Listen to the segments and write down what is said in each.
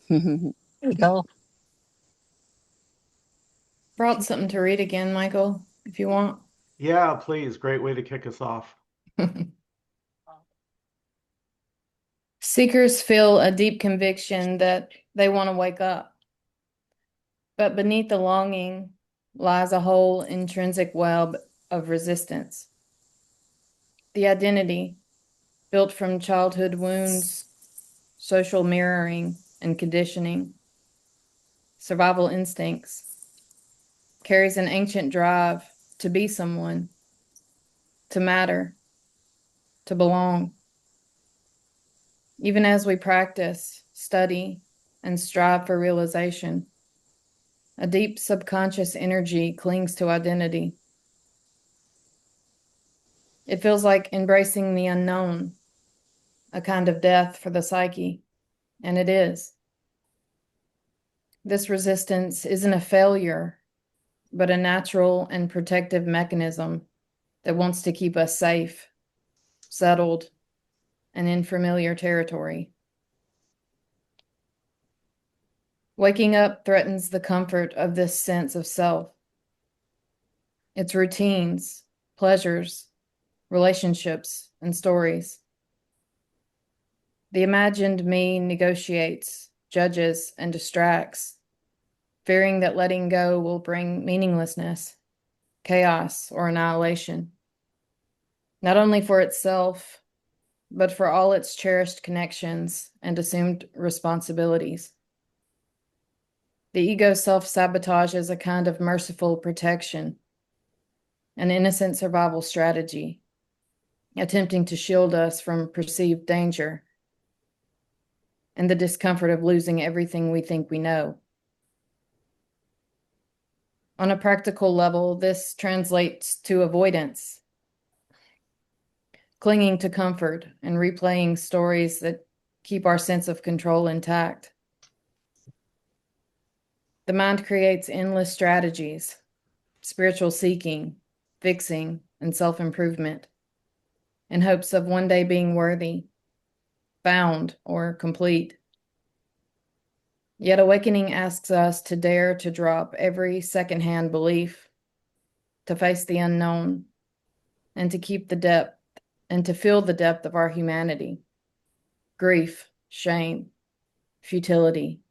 There you go. Brought something to read again, Michael, if you want. Yeah, please. Great way to kick us off. Seekers feel a deep conviction that they want to wake up, but beneath the longing lies a whole intrinsic web of resistance. The identity, built from childhood wounds, social mirroring and conditioning, survival instincts, carries an ancient drive to be someone, to matter, to belong. Even as we practice, study, and strive for realization, a deep subconscious energy clings to identity. It feels like embracing the unknown, a kind of death for the psyche, and it is. This resistance isn't a failure, but a natural and protective mechanism that wants to keep us safe, settled, and in familiar territory. Waking up threatens the comfort of this sense of self, its routines, pleasures, relationships, and stories. The imagined me negotiates, judges, and distracts, fearing that letting go will bring meaninglessness, chaos, or annihilation, not only for itself, but for all its cherished connections and assumed responsibilities. The ego self-sabotages a kind of merciful protection, an innocent survival strategy, attempting to shield us from perceived danger and the discomfort of losing everything we think we know. On a practical level, this translates to avoidance, clinging to comfort and replaying stories that keep our sense of control intact. The mind creates endless strategies, spiritual seeking, fixing, and self-improvement, in hopes of one day being worthy, found, or complete. Yet awakening asks us to dare to drop every secondhand belief, to face the unknown, and to keep the depth and to feel the depth of our humanity, grief, shame, futility,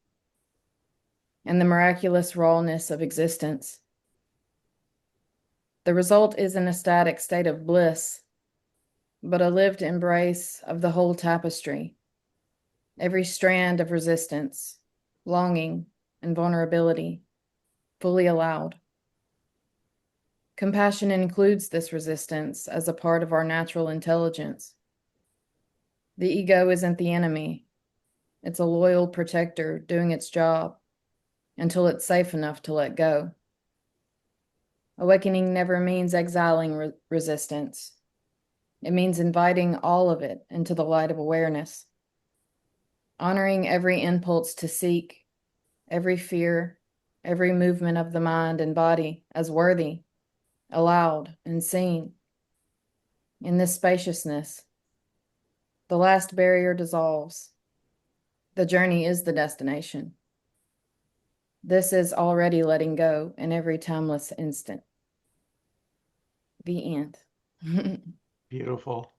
and the miraculous rawness of existence. The result is an ecstatic state of bliss, but a lived embrace of the whole tapestry, every strand of resistance, longing, and vulnerability, fully allowed. Compassion includes this resistance as a part of our natural intelligence. The ego isn't the enemy. It's a loyal protector doing its job until it's safe enough to let go. Awakening never means exiling resistance. It means inviting all of it into the light of awareness, honoring every impulse to seek, every fear, every movement of the mind and body as worthy, allowed, and seen. In this spaciousness, the last barrier dissolves. The journey is the destination. This is already letting go in every timeless instant. The end. Beautiful.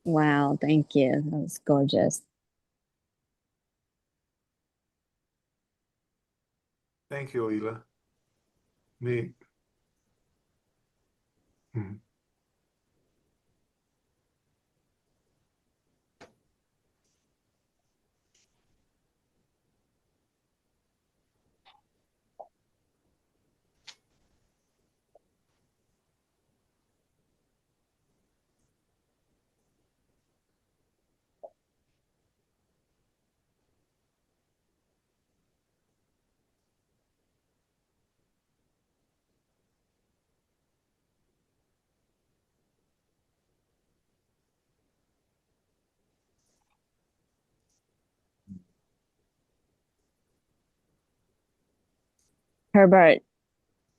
Wow, thank you. That was gorgeous. Thank you, Leela. Me. Mhm. Herbert,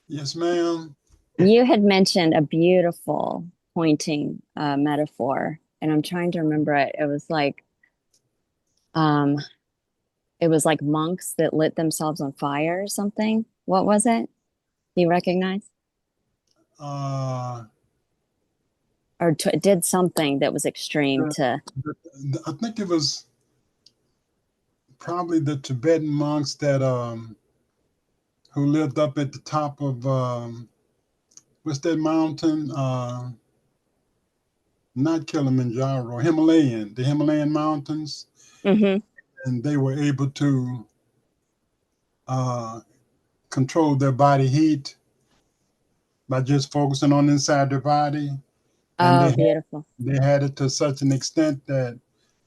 Yes, ma'am. you had mentioned a beautiful pointing metaphor, and I'm trying to remember it. Um, It was like monks that lit themselves on fire or something. What was it? Do you recognize? Uh, Or did something that was extreme to. I think it was probably the Tibetan monks that who lived up at the top of what's that mountain? Not Kilimanjaro, the Himalayan mountains, Hmm. and they were able to uh, control their body heat by just focusing on inside their body, and Oh, beautiful. they had it to such an extent that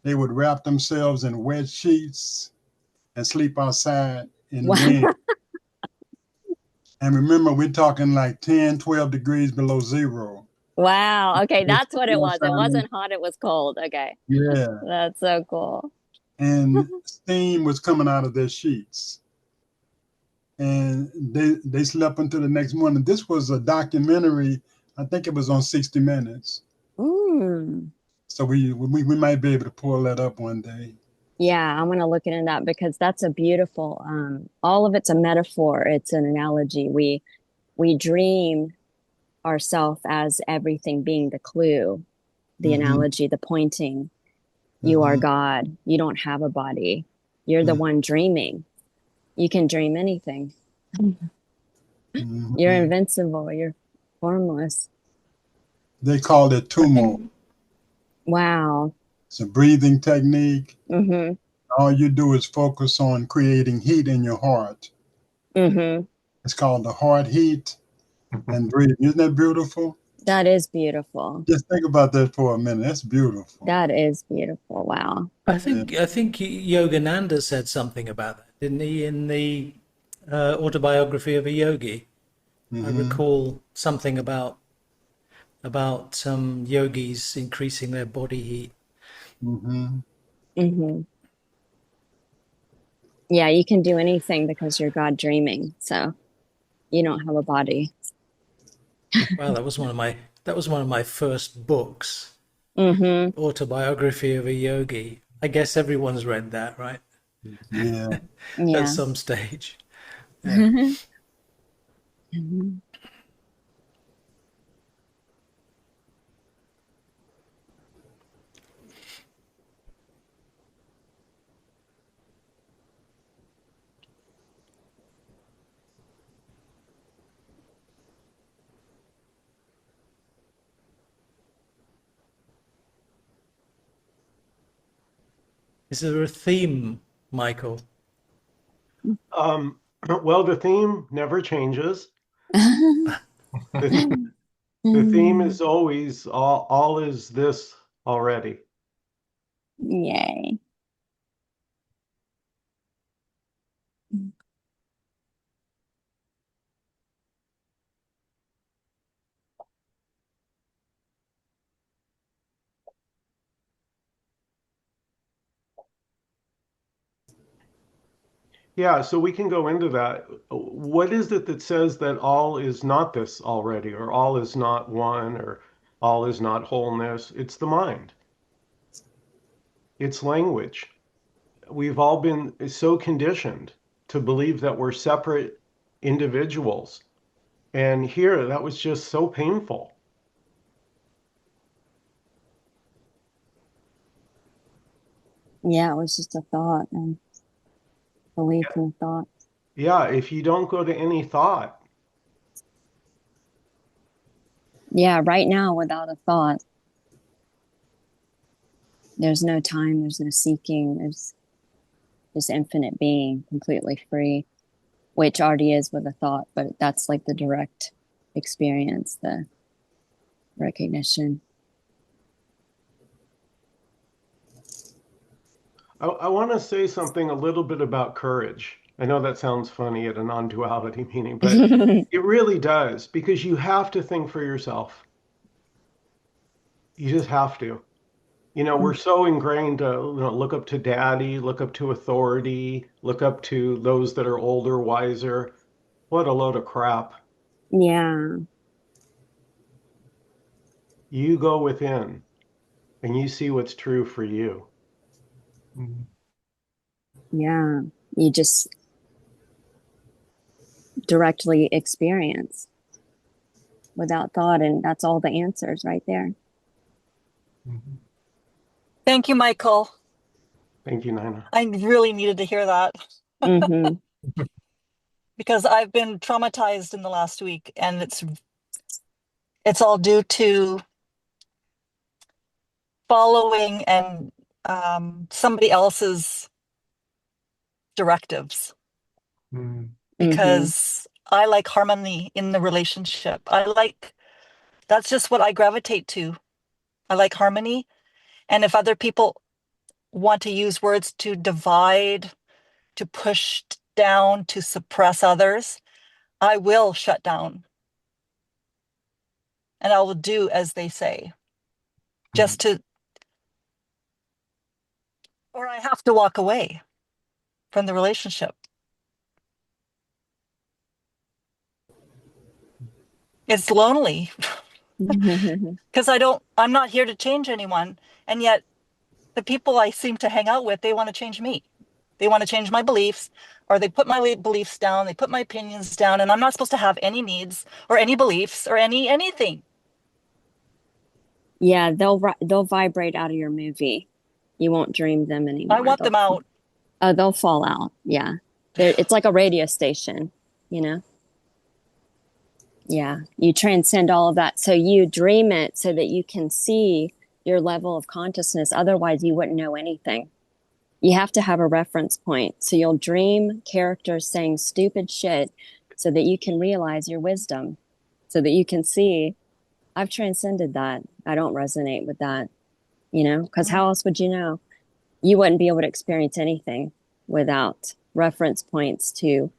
they would wrap themselves in wet sheets and sleep outside in the Wow. wind. And remember, we're talking like 10, 12 degrees below zero. Wow. Okay, It's that's what it was. It outside. wasn't hot, it was cold. Okay. Yeah. That's so cool. And steam was coming out of their sheets. And they slept until the next morning. This was a documentary. I think it was on 60 Minutes. Mm. So we might be able to pull that up one day. Yeah, I'm gonna look into that because that's a beautiful, all of it's a metaphor. It's an analogy. We dream ourself as everything being the clue, the Mm-hmm. analogy, the pointing. You are Mm-hmm. God. You don't have a body. You're the one dreaming. You can dream anything. You're Mm-hmm. invincible. You're formless. They called it I tumo. think Wow. It's a breathing technique. Mm-hmm. All you do is focus on creating heat in your heart. Mm-hmm. It's called the heart heat and breathing. Isn't that beautiful? That is beautiful. Just think about that for a minute. That's beautiful. That is beautiful. Wow. Yeah. I think Yogananda said something about that, didn't he, in the autobiography of a yogi? I Mm-hmm. recall something about some yogis increasing their body heat. Mm-hmm. Mm-hmm. Yeah, you can do anything because you're God dreaming. So you don't have a body. Wow, that was one of my first books, Mm-hmm. autobiography of a yogi. I guess everyone's read that, right? Yeah. At Yeah. some stage. Yeah. Mhm. Is there a theme, Michael? Um, well, the theme never changes. The, the theme is always all is this already. Yay. Yeah, so we can go into that. What is it that says that all is not this already, or all is not one, or all is not wholeness? It's the mind. It's language. We've all been so conditioned to believe that we're separate individuals. And here, that was just so painful. Yeah, it was just a thought and belief in a thought. Yeah, if you don't go to any thought, Yeah, right now without a thought, there's no time, there's no seeking, there's just infinite being, completely free, which already is with a thought, but that's like the direct experience, the recognition. I want to say something a little bit about courage. I know that sounds funny at a non-duality meeting, but it really does because you have to think for yourself. You just have to. We're so ingrained to look up to daddy, look up to authority, look up to those that are older, wiser. What a load of crap. Yeah. You go within and you see what's true for you. Mhm. Yeah. You just directly experience without thought, and that's all the answers right there. Mhm. Thank you, Michael. Thank you, Nina. I really needed to hear that Mm-hmm. because I've been traumatized in the last week, and it's all due to following and somebody else's directives Mm. Mm-hmm. because I like harmony in the relationship. That's just what I gravitate to. I like harmony. And if other people want to use words to divide, to push down, to suppress others, I will shut down and I will do as they say, just to, or I have to walk away from the relationship. It's lonely because I'm not here to change anyone. And yet the people I seem to hang out with, they want to change me. They want to change my beliefs, or they put my beliefs down, they put my opinions down, and I'm not supposed to have any needs or any beliefs or anything. Yeah, they'll vibrate out of your movie. You won't dream them I anymore. want them out. They'll fall out. Yeah. It's like a radio station, you know? Yeah. You transcend all of that. So you dream it so that you can see your level of consciousness. Otherwise, you wouldn't know anything. You have to have a reference point. So you'll dream characters saying stupid shit so that you can realize your wisdom, so that you can see, I've transcended that. I don't resonate with that, you know? Because how else would you know? You wouldn't be able to experience anything without reference points to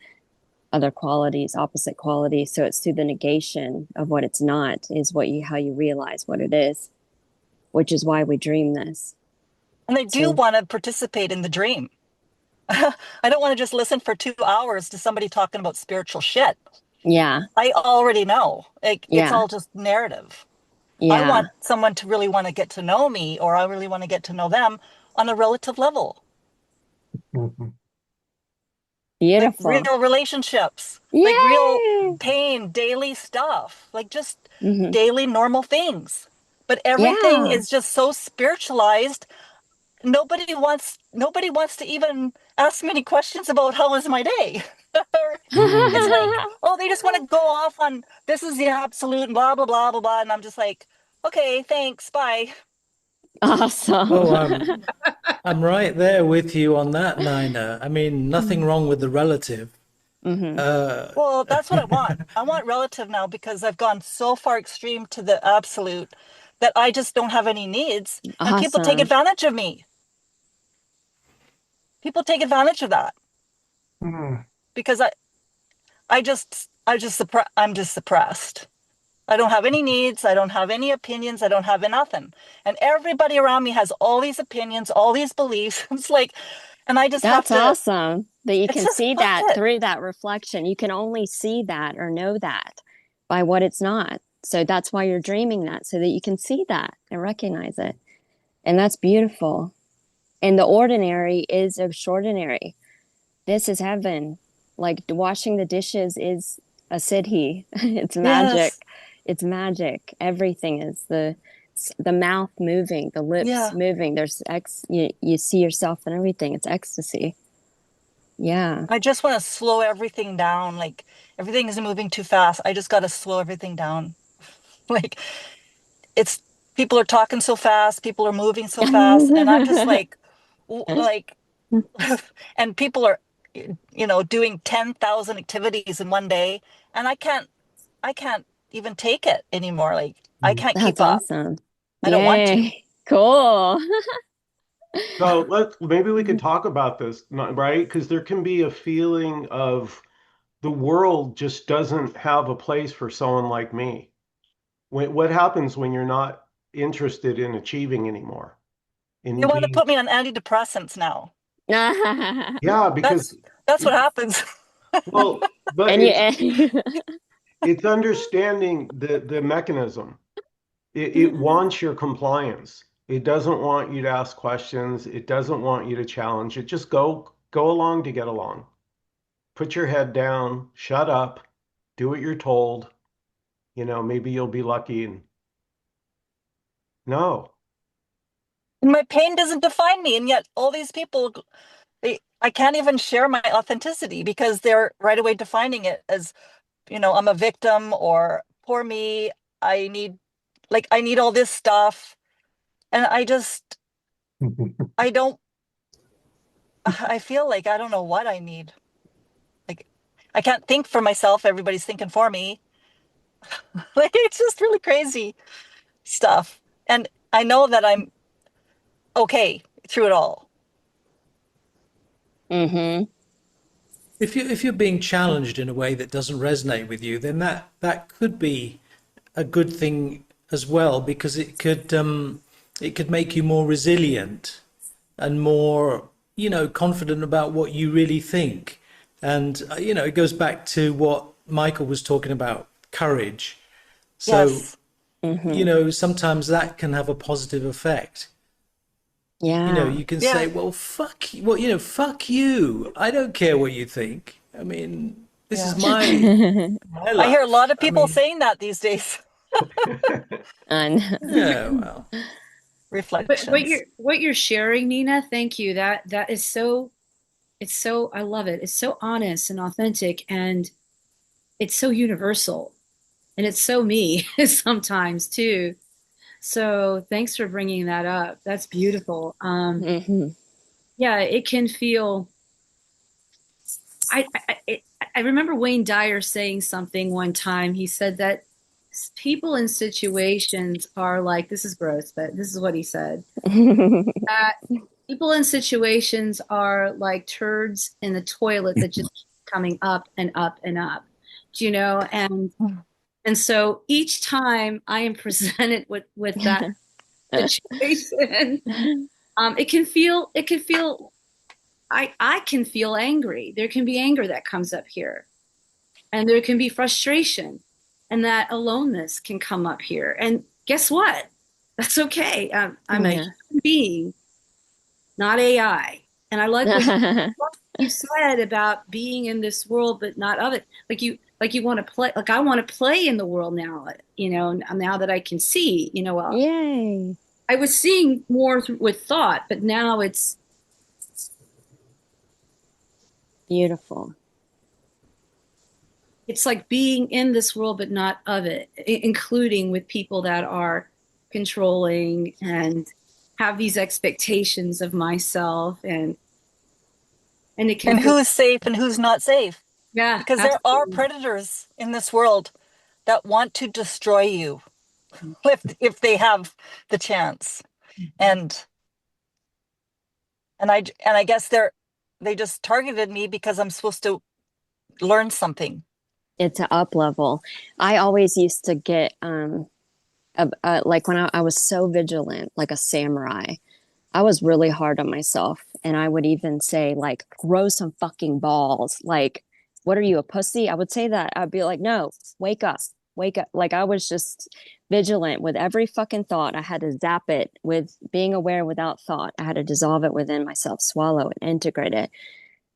other qualities, opposite qualities. So it's through the negation of what it's not is how you realize what it is, which is why we dream this. And I do want to participate in the dream. I don't want to just listen for 2 hours to somebody talking about spiritual shit. Yeah. I already know. It's Yeah. all just narrative. I Yeah. want someone to really want to get to know me, or I really want to get to know them on a relative level. Mhm. Like Beautiful. real relationships, like real Yay. pain, daily stuff, like just Mm-hmm. daily normal things. But everything Yeah. is just so spiritualized. Nobody wants to even ask me any questions about how was my day. It's Mm. like, oh, they just want to go off on this is the absolute and blah blah blah blah blah. And I'm just like, okay, thanks, bye. Awesome. Oh, I'm right there with you on that, Nina. I mean, nothing wrong with the relative. Mm-hmm. Uh, Well, that's what I want. I want relative now because I've gone so far extreme to the absolute that I just don't have any needs. And people take Awesome. advantage of me. People take advantage of that Mm. because I'm just suppressed. I don't have any needs. I don't have any opinions. I don't have nothing. And everybody around me has all these opinions, all these beliefs. It's like, and I just have That's to, awesome that you it's can just see that bullshit. through that reflection. You can only see that or know that by what it's not. So that's why you're dreaming that, so that you can see that and recognize it. And that's beautiful. And the ordinary is extraordinary. This is heaven. Like washing the dishes is a siddhi. It's magic. Yes. It's magic. Everything is the mouth moving, the lips Yeah. moving. You see yourself and everything. It's ecstasy. Yeah. I just want to slow everything down. Like everything is moving too fast. I just got to slow everything down. Like it's people are talking so fast, people are moving so fast, and I'm just like, like, and people are, doing 10,000 activities in one day, and I can't even take it anymore. Like I Mm. can't That's keep up. awesome. I don't want to. Yay. Cool. So maybe we could talk about this, right? Because there can be a feeling of the world just doesn't have a place for someone like me. What happens when you're not interested in achieving anymore? They In want to being, put me on antidepressants now. And yeah, because That's what it, happens. well, but you it's understanding the mechanism. It wants your compliance. It doesn't want you to ask questions. It doesn't want you to challenge it. Just go go along to get along. Put your head down, shut up, do what you're told. Maybe you'll be lucky. And no. And my pain doesn't define me. And yet all these people, I can't even share my authenticity because they're right away defining it as, I'm a victim or poor me. I need, I need all this stuff. And I don't, I feel like I don't know what I need. Like, I can't think for myself. Everybody's thinking for me. Like, it's just really crazy stuff. And I know that I'm okay through it all. Mm-hmm. If you're being challenged in a way that doesn't resonate with you, then that could be a good thing as well, because it could make you more resilient and more, confident about what you really think. And it goes back to what Michael was talking about, courage. So, Yes. sometimes that can have a positive effect. Yeah. You can Yeah. say, well, fuck you, fuck you. I don't care what you think. I mean, this is my I hear a life. lot of I people mean, saying that these days. And yeah, well, But Reflections. what you're sharing, Nina, thank you. That is so, it's so, I love it. It's so honest and authentic, and it's so universal, and it's so me sometimes too. So thanks for bringing that up. That's beautiful. mhm. Yeah, it can feel. I remember Wayne Dyer saying something one time. He said that people in situations are like, this is gross, but this is what he said. That people in situations are like turds in the toilet that just keep coming up and up and up, and so each time I am presented with that situation, it can feel I can feel angry. There can be anger that comes up here, and there can be frustration, and that aloneness can come up here. And guess what? That's okay. I'm a Yeah. human being, not AI. And I like what you said about being in this world, but not of it. Like you want to play. Like I want to play in the world now. Now that I can see. Well, Yay. I was seeing more with thought, but now Beautiful. it's like being in this world, but not of it, including with people that are controlling and have these expectations of myself, and it can And feel, who's safe and who's not safe? yeah, Because there are absolutely. predators in this world that want to destroy you if they have the chance. And and I guess they just targeted me because I'm supposed to learn something. It's an up level. I always used to get like when I was so vigilant, like a samurai. I was really hard on myself, and I would even say like, "Grow some fucking balls." Like, what are you, a pussy? I would say that. I'd be like, "No, wake up, wake up." Like I was just vigilant with every fucking thought. I had to zap it with being aware without thought. I had to dissolve it within myself, swallow it, integrate it.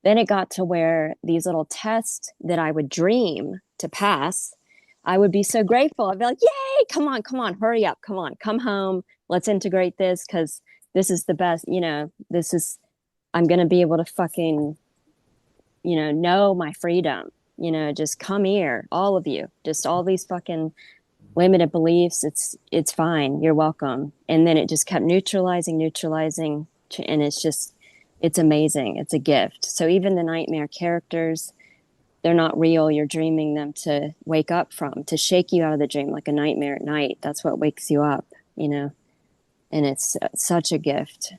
Then it got to where these little tests that I would dream to pass, I would be so grateful. I'd be like, yay, come on, hurry up, come on, come home. Let's integrate this because this is the best, I'm going to be able to fucking, know my freedom, just come here, all of you, just all these fucking limited beliefs. It's fine. You're welcome. And then it just kept neutralizing. And it's amazing. It's a gift. So even the nightmare characters, they're not real. You're dreaming them to wake up from, to shake you out of the dream like a nightmare at night. That's what wakes you up, and it's such a gift.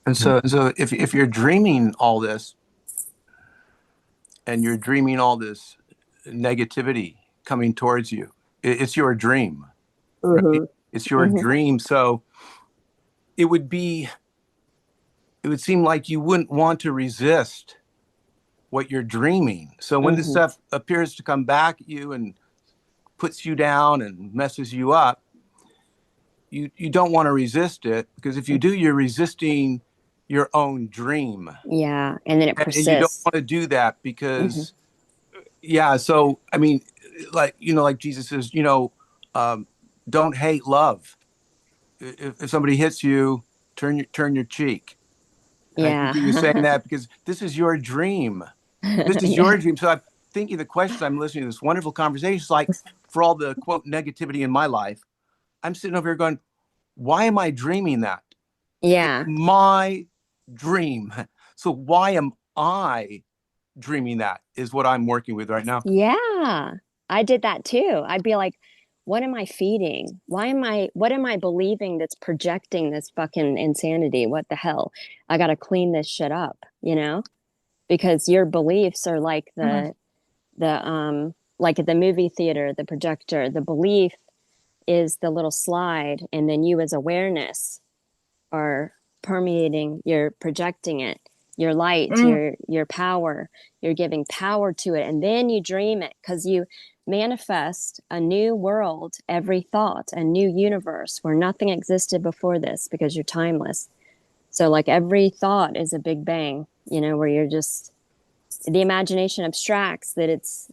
And so if you're dreaming all this and you're dreaming all this negativity coming towards you, it's your dream, right? Mm-hmm. It's your Mm-hmm. dream. So it would seem like you wouldn't want to resist what you're dreaming. So when this Mm-hmm. stuff appears to come back at you and puts you down and messes you up, you don't want to resist it, because if you do, you're resisting your own dream. Yeah. And then it And you don't persists. want to do that Hmm. because, yeah. So, I mean, like, like Jesus says, um, don't hate love. If somebody hits you, turn your cheek. And I think he was saying Yeah. that because this is your dream. This is Yeah. your dream. So I'm thinking the question, I'm listening to this wonderful conversation. It's like, for all the quote negativity in my life, I'm sitting over here going, why am I dreaming that? It's Yeah. my dream. So why am I dreaming that is what I'm working with right now. Yeah. I did that too. I'd be like, what am I feeding? What am I believing that's projecting this fucking insanity? What the hell? I got to clean this shit up, because your beliefs are like Mhm. like at the movie theater, the projector, the belief is the little slide, and then you as awareness are permeating, you're projecting it, your light, Mm. your power, you're giving power to it, and then you dream it because you manifest a new world, every thought, a new universe where nothing existed before this because you're timeless. So like every thought is a big bang, where you're just the imagination abstracts that it's,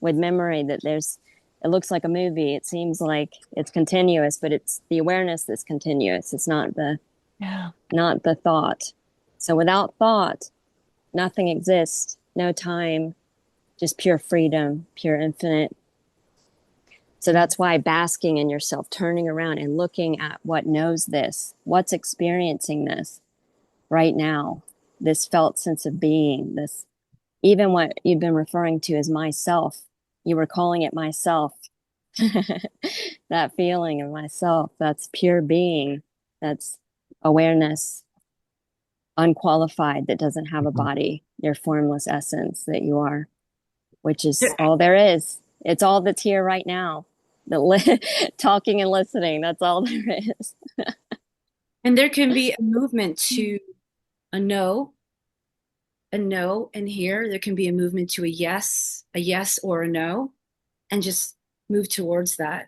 with memory that it looks like a movie. It seems like it's continuous, but it's the awareness that's continuous. It's Yeah. not the thought. So without thought, nothing exists, no time, just pure freedom, pure infinite. So that's why basking in yourself, turning around and looking at what knows this, what's experiencing this right now, this felt sense of being, this, even what you've been referring to as myself, you were calling it myself. That feeling of myself, that's pure being, that's awareness, unqualified, that doesn't have a body, your formless essence that you are, which is all there is. It's all that's here right now. Talking and listening, that's all there is. And there can be a movement to a no, and here there can be a movement to a yes or a no, and just move towards that.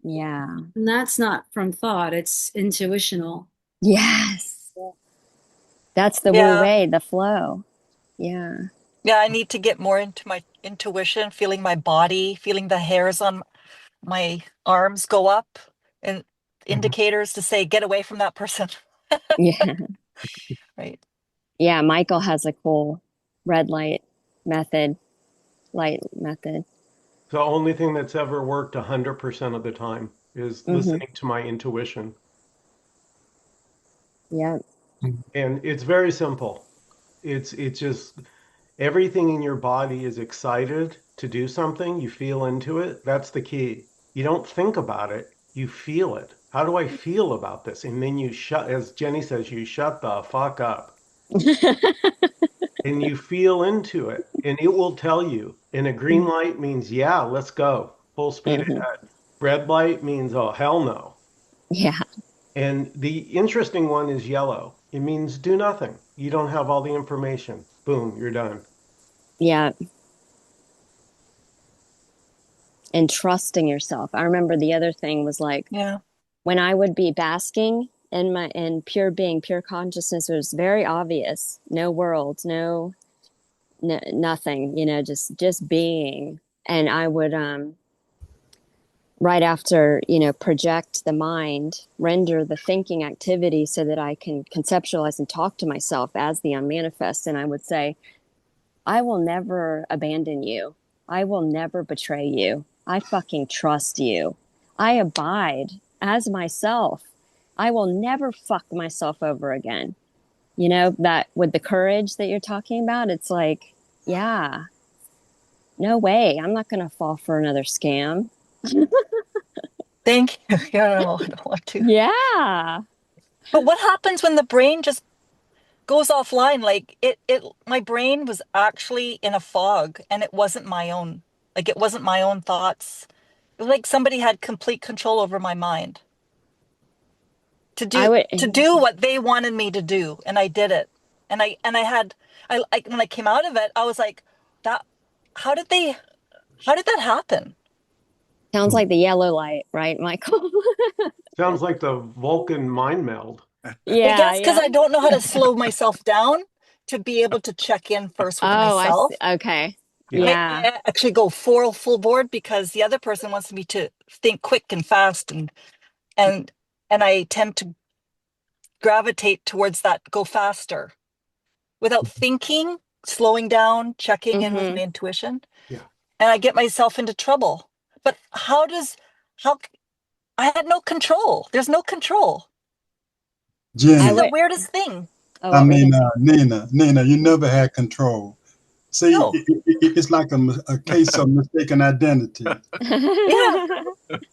Yeah. And that's not from thought, it's intuitional. Yes. That's the Wu Yeah. Wei, the flow. Yeah. Yeah, I need to get more into my intuition, feeling my body, feeling the hairs on my arms go up and indicators to say, get away from that person. Yeah. Right. Yeah. Michael has a cool red light method. The only thing that's ever worked 100% of the time is Mm-hmm. listening to my intuition. Yeah. And it's very simple. It's just everything in your body is excited to do something. You feel into it. That's the key. You don't think about it. You feel it. How do I feel about this? And then you shut, as Jenny says, you shut the fuck up and you feel into it. And it will tell you. And a green light means, yeah, let's go. Full speed Hmm. ahead. Red light means, oh, hell no. Yeah. And the interesting one is yellow. It means do nothing. You don't have all the information. Boom, you're done. Yeah. And trusting yourself. I remember the other thing was like Yeah. when I would be basking in pure being, pure consciousness, it was very obvious. No world, no nothing, just being. And I would right after, project the mind, render the thinking activity so that I can conceptualize and talk to myself as the unmanifest. And I would say, I will never abandon you. I will never betray you. I fucking trust you. I abide as myself. I will never fuck myself over again. That with the courage that you're talking about, it's like, yeah, no way. I'm not going to fall for another scam. Thank you. Yeah, no, I don't want to. Yeah. But what happens when the brain just goes offline? Like my brain was actually in a fog and it wasn't my own. Like it wasn't my own thoughts. It was like somebody had complete control over my mind to I do would, to do what they wanted me to do, and I did it. And I had I when I came out of it, I was like, that how did they how did that happen? sounds like the yellow light, right, Michael? Sounds like the Vulcan mind meld. I Yeah, guess because yeah. I don't know how to slow myself down to be able to check in first with Oh, I see. myself. Okay. Yeah. Yeah. I actually go full board because the other person wants me to think quick and fast, and I tend to gravitate towards that go faster without thinking, slowing down, checking in with Mm-hmm. my intuition, Yeah. and I get myself into trouble. But how I had no control. There's no control. This I is Jenny, the would. weirdest thing. Oh, I what were you mean, gonna say? Nina, you never had control. See, No. it's like a case of mistaken identity. Yeah.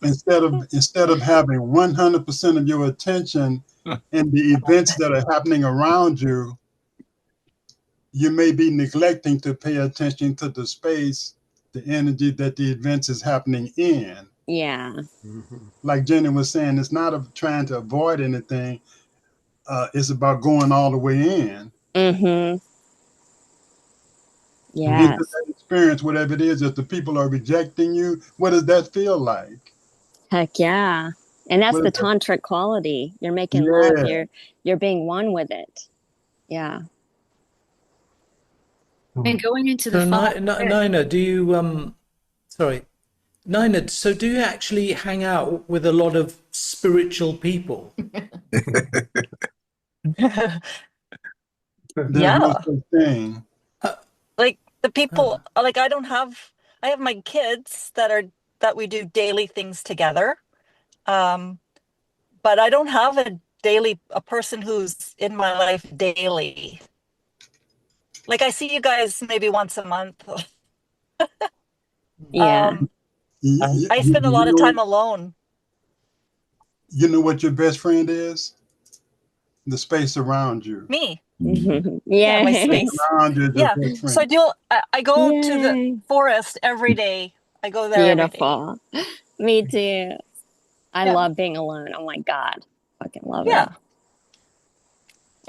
Instead of having 100% of your attention in the events that are happening around you, you may be neglecting to pay attention to the space, the energy that the events is happening in. Yeah. Mhm. Like Jenny was saying, it's not of trying to avoid anything. It's about going all the way in. Mm-hmm. And into Yes. that experience, whatever it is, if the people are rejecting you, what does that feel like? Heck yeah. And that's What the is that? tantric quality. You're making love. Yeah. You're being one with it. Yeah. And going into the So, five. Nina, do you sorry, Nina, so do you actually hang out with a lot of spiritual people? There's no Yeah. such thing. Uh, Like the uh, people, like I have my kids that we do daily things together. Um, but I don't have a person who's in my life daily. Like I see you guys maybe once a month. Yeah. Um, You, I you, spend a lot you of know, time alone. you know what your best friend is? The space around you. Me. Mm-hmm. Yeah, my Space Yay. space. around you is your Yeah. best So friend. I go to the Yay. forest every day. I go there every day. Beautiful. Me too. I Yeah. love being alone. Oh my God. Fucking love it. Yeah.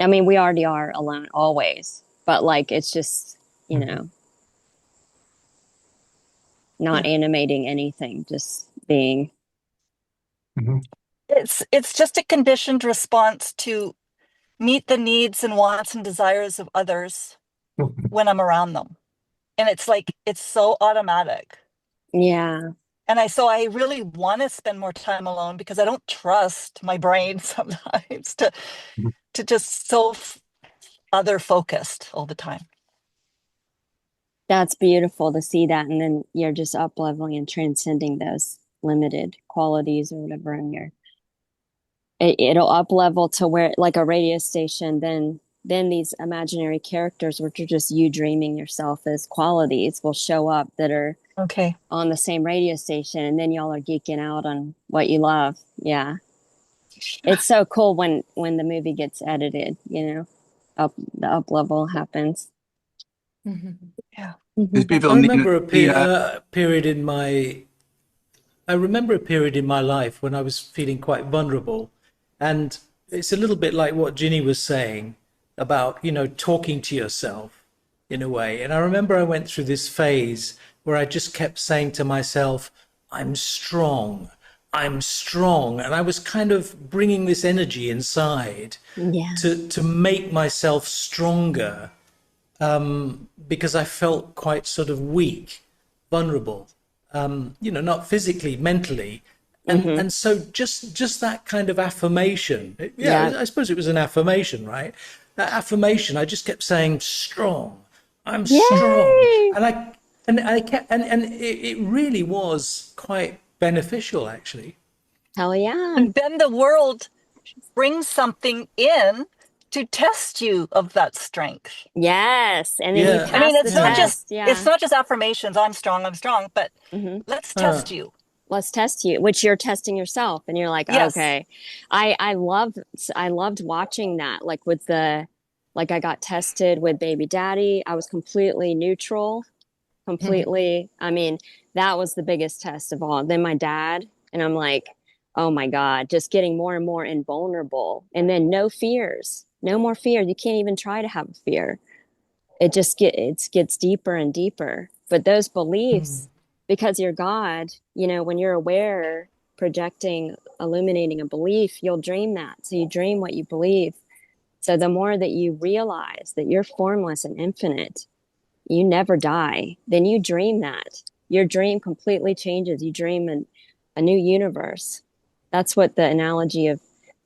I mean, we already are alone always, but like it's just, you Mhm. know, not Yeah. animating anything, just being. Mhm. It's just a conditioned response to meet the needs and wants and desires of others when I'm around them. And it's like it's so automatic. Yeah. And I really want to spend more time alone because I don't trust my brain sometimes to just other focused all the time. That's beautiful to see that. And then you're just up leveling and transcending those limited qualities or whatever. And it'll up level to where like a radio station, then these imaginary characters, which are just you dreaming yourself as qualities, will show up that are Okay. on the same radio station. And then y'all are geeking out on what you love. Yeah. It's so cool when the movie gets edited, the up level happens. Yeah. These Mm-hmm. people I need remember the a period in my life when I was feeling quite vulnerable, and it's a little bit like what Ginny was saying about, talking to yourself in a way. And I remember I went through this phase where I just kept saying to myself, I'm strong. I'm strong. And I was kind of bringing this energy inside Yeah. to make myself stronger, because I felt quite sort of weak, vulnerable, not physically, mentally. And Mm-hmm. and so just that kind of affirmation, Yeah. yeah, I suppose it was an affirmation, right? That affirmation, I just kept saying, strong, I'm strong. Yay! And I kept, and it really was quite beneficial, actually. Hell yeah. And then the world brings something in to test you of that strength. Yes. And then you Yeah, I mean, pass the yeah. test. it's Yeah. not just affirmations, I'm strong, but Mm-hmm. let's Uh, test you. Let's test you, which you're testing yourself. And you're like, Yes. okay. I loved watching that. Like I got tested with baby daddy. I was completely neutral, completely. I mean, that was the biggest test of all. Then my dad, and I'm like, oh my God, just getting more and more invulnerable. And then no fears, no more fear. You can't even try to have a fear. It gets deeper and deeper. But those beliefs, because you're God, when you're aware, projecting illuminating a belief, you'll dream that. So you dream what you believe. So the more that you realize that you're formless and infinite, you never die, then you dream that. Your dream completely changes. You dream a new universe. That's what the analogy of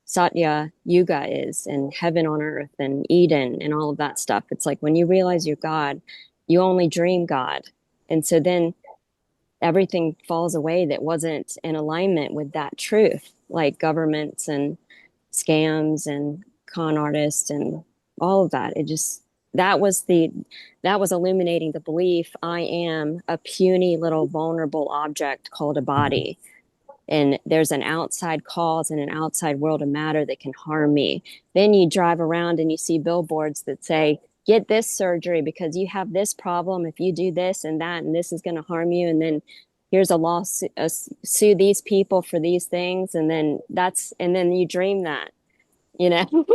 Satya Yuga is, and heaven on earth and Eden and all of that stuff. It's like when you realize you're God, you only dream God. And so then everything falls away that wasn't in alignment with that truth, like governments and scams and con artists and all of that. It just, that was illuminating the belief I am a puny little vulnerable object called a body. And there's an outside cause and an outside world of matter that can harm me. Then you drive around and you see billboards that say, get this surgery because you have this problem. If you do this and that, and this is going to harm you. And then here's a lawsuit, sue these people for these things. And then you dream that, you know?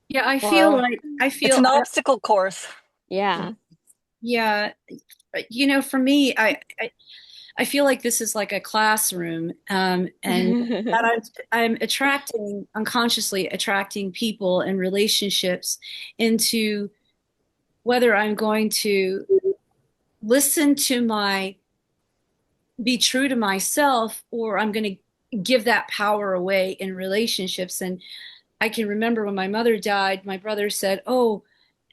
Yeah, I feel like it's an obstacle course. Yeah. Yeah, for me, I feel like this is like a classroom, and that I'm unconsciously attracting people and relationships into whether I'm going to listen to be true to myself, or I'm going to give that power away in relationships. And I can remember when my mother died, my brother said, "Oh,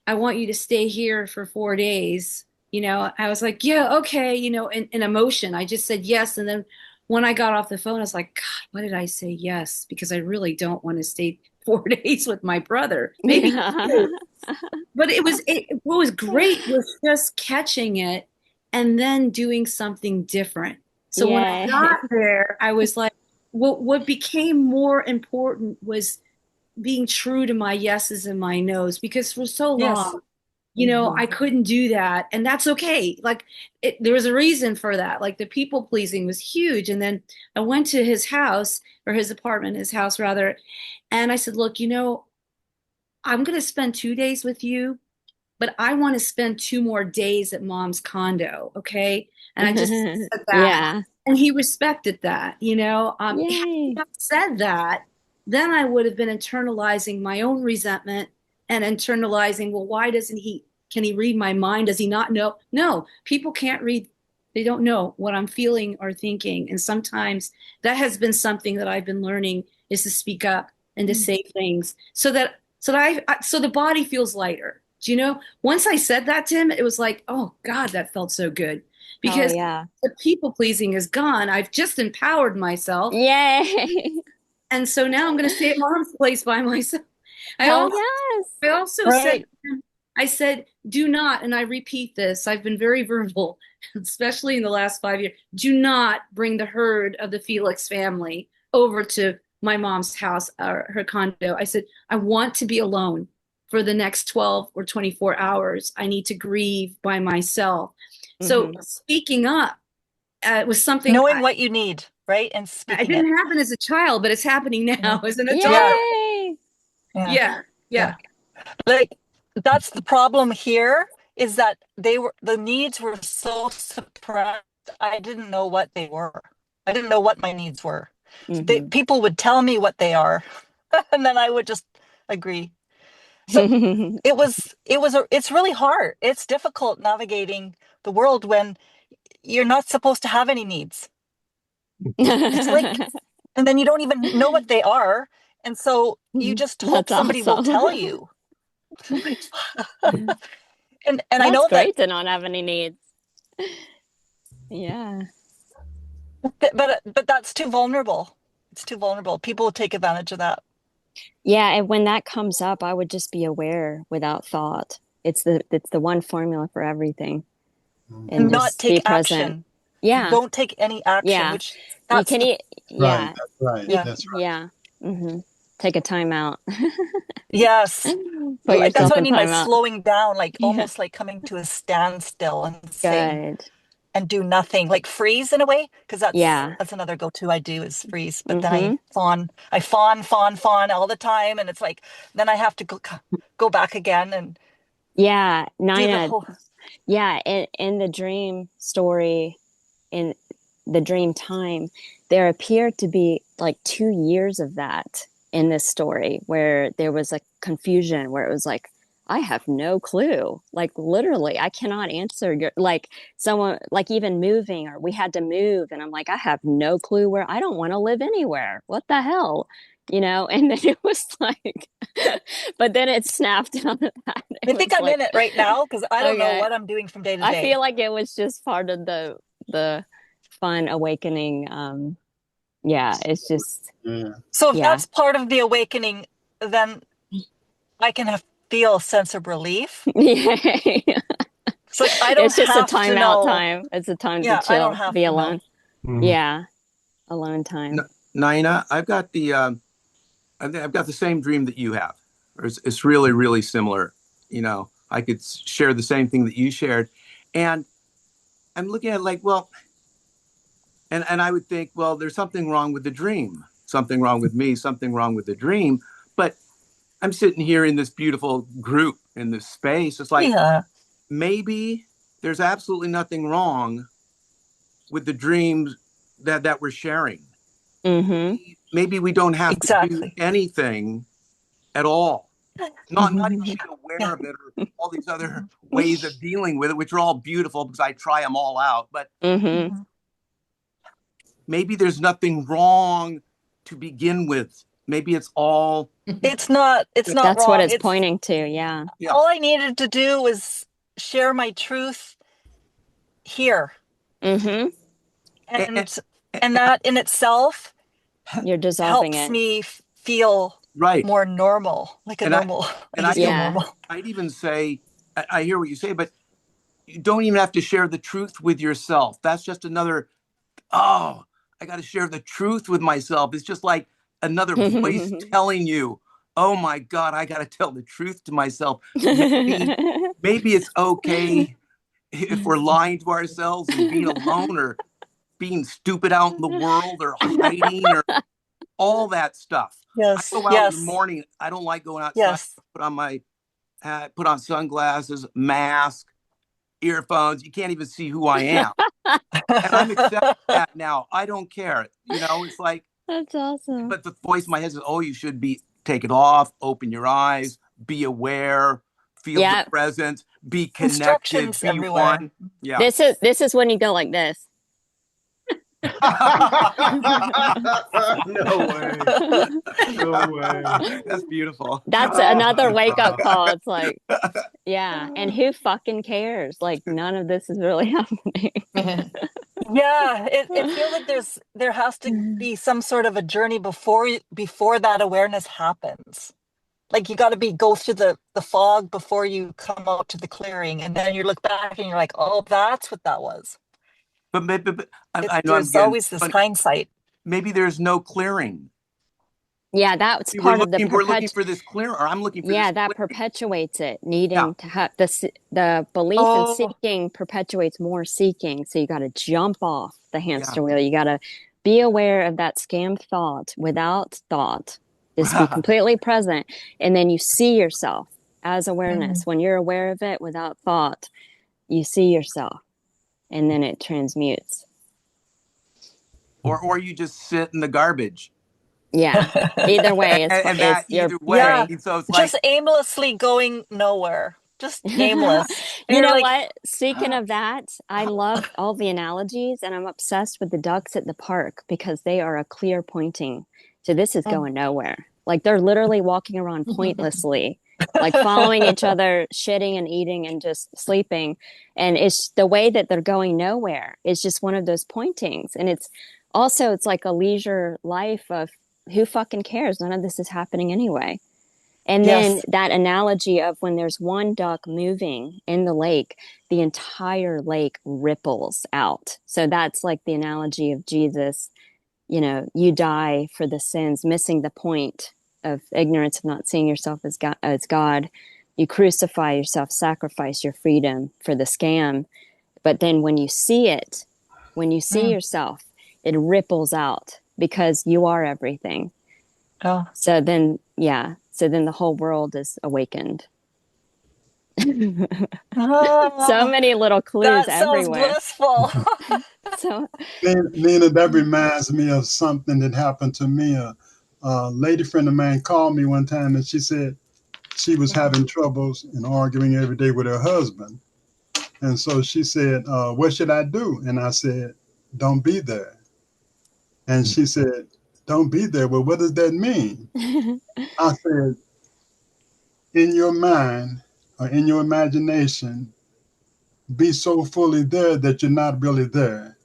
I want you to stay here for 4 days." I was like, yeah, okay, in emotion. I just said yes. And then when I got off the phone, I was like, God, why did I say yes? Because I really don't want to stay 4 days with my brother. Maybe. But what was great was just catching it and then doing something different. So when I got there, I was like, what became more important was being true to my yeses and my nos, because for so long, I couldn't do that. And that's okay. Like there was a reason for that. Like the people pleasing was huge. And then I went to his house, or his apartment, his house rather. And I said, look, I'm going to spend 2 days with you, but I want to spend 2 more days at mom's condo. Okay. And I just said that. Yeah. And he respected that, Had he not said that, then I would have been internalizing my own resentment and internalizing, well, can he read my mind? Does he not know? No, people can't read. They don't know what I'm feeling or thinking. And sometimes that has been something that I've been learning, is to speak up and to say things so the body feels lighter. Do you know? Once I said that to him, it was like, oh God, that felt so good. Because the people pleasing is gone. I've just empowered myself. Yay. And so now I'm going to stay at mom's place by myself. I also said, do not, and I repeat this, I've been very verbal, especially in the last 5 years, do not bring the herd of the Felix family over to my mom's house or her condo. I said, I want to be alone for the next 12 or 24 hours. I need to grieve by myself. So speaking up was something. Knowing what you need, right? And speaking it didn't happen as a child, but it's happening now as an adult. Yay! Yeah. Like that's the problem here, is that the needs were so suppressed. I didn't know what they were. I didn't know what my needs were. People would tell me what they are, and then I would just agree. So it's really hard. It's difficult navigating the world when you're not supposed to have any needs. It's like, and then you don't even know what they are. And so you just hope somebody will tell you. and I know great to not have any needs. Yeah. But that's too vulnerable. It's too vulnerable. People will take advantage of that. Yeah, and when that comes up, I would just be aware without thought. It's the one formula for everything. And not take action. Yeah. Don't take any action. Yeah. Which that's Right, that's right. Yeah. That's right. Yeah. Take a time out. Yes. That's what I mean by slowing down, like almost like coming to a standstill and saying, and do nothing, like freeze in a way, because that's another go-to I do, is freeze. But then I fawn all the time, and it's like then I have to go back again and Nina, in the dream story, in the dream time, there appeared to be like 2 years of that in this story where there was a confusion where it was like, I have no clue. Like literally, I cannot answer your like someone like even moving or we had to move and I'm like, I have no clue where I don't want to live anywhere. What the hell? And then it was like but then it snapped out of that. I think I'm in it right now because I don't know Okay. what I'm doing from day to I day. feel like it was just part of the fun awakening. Yeah, it's just Yeah. So if yeah. that's part of the awakening, then I can feel a sense of relief. Yeah. It's like I don't It's just a have to timeout know. time. It's a time to Yeah, I don't chill, have be to know. alone. Yeah, alone time. Naina, I've got I've got the same dream that you have. It's really, really similar. I could share the same thing that you shared. And I'm looking at it like, well, and I would think, well, there's something wrong with the dream, something wrong with me, something wrong with the dream. But I'm sitting here in this beautiful group in this space. It's like, Yeah, maybe there's absolutely nothing wrong with the dreams that we're sharing. Mm-hmm. Maybe we don't have to do exactly. anything at all. Not even being aware Yeah. of it or all these other ways of dealing with it, which are all beautiful because I try them all out. But Mm-hmm. maybe there's nothing wrong to begin with. Maybe it's all It's not That's what wrong. it's It's pointing to. Yeah. yeah. all I needed to do was share my truth here. Mm-hmm. And, And that in itself You're dissolving helps it. me feel right. more normal, like a And I normal. I and I just feel Yeah. normal. I'd even say I hear what you say, but you don't even have to share the truth with yourself. That's just another, oh, I got to share the truth with myself. It's just like another voice telling you, oh my God, I got to tell the truth to myself. Maybe it's okay if we're lying to ourselves and being alone or being stupid out in the world or hiding or all that stuff. I Yes, go out in the yes, morning. I don't like going outside. yes. Put on my hat, put on sunglasses, mask, earphones. You can't even see who I am. And I'm accepting that now. I don't care. It's like, That's awesome. but the voice in my head says, oh, you should take it off, open your eyes, be aware, feel the Yeah. presence, be connected, Instructions be everywhere. one. Yeah. This is when you go like this. No way. No way. That's beautiful. That's another wake up call. It's like, yeah. And who fucking cares? Like none of this is really happening. Yeah, it feels like there has to be some sort of a journey before that awareness happens. Like you got to go through the fog before you come out to the clearing, and then you look back and you're like, oh, that's what that was. But I know I'm There's getting always this funny. hindsight. Maybe there's no clearing. Yeah, that's We're part of the looking for this clear, or I'm looking for yeah, this that clearing. perpetuates it, Yeah. needing to have the belief in Oh, seeking perpetuates more seeking. So you got to jump off the hamster Yeah. wheel. You got to be aware of that scam thought without thought. Just be completely present. And then you see yourself as awareness. When you're aware of it without thought, you see yourself and then it transmutes. Or you just sit in the garbage. Yeah. Either way, And that either way. yeah, So it's like, just aimlessly going nowhere, just aimless. And You you're know like, what? Speaking of that, I love all the analogies and I'm obsessed with the ducks at the park because they are a clear pointing. So this is going nowhere. Like they're literally walking around pointlessly, like following each other, shitting and eating and just sleeping. And it's the way that they're going nowhere is just one of those pointings. And it's like a leisure life of who fucking cares? None of this is happening anyway. And then yes, that analogy of when there's one duck moving in the lake, the entire lake ripples out. So that's like the analogy of Jesus, you die for the sins, missing the point of ignorance of not seeing yourself as God. You crucify yourself, sacrifice your freedom for the scam. But then when you see yourself, it ripples out because you are everything. oh, So then the whole world is awakened. So many little clues That sounds everywhere. blissful. So, Nina, that reminds me of something that happened to me. A lady friend of mine called me one time and she said she was having troubles and arguing every day with her husband. And so she said, what should I do? And I said, don't be there. And she said, don't be there. Well, what does that mean? I said, in your mind or in your imagination, be so fully there that you're not really there.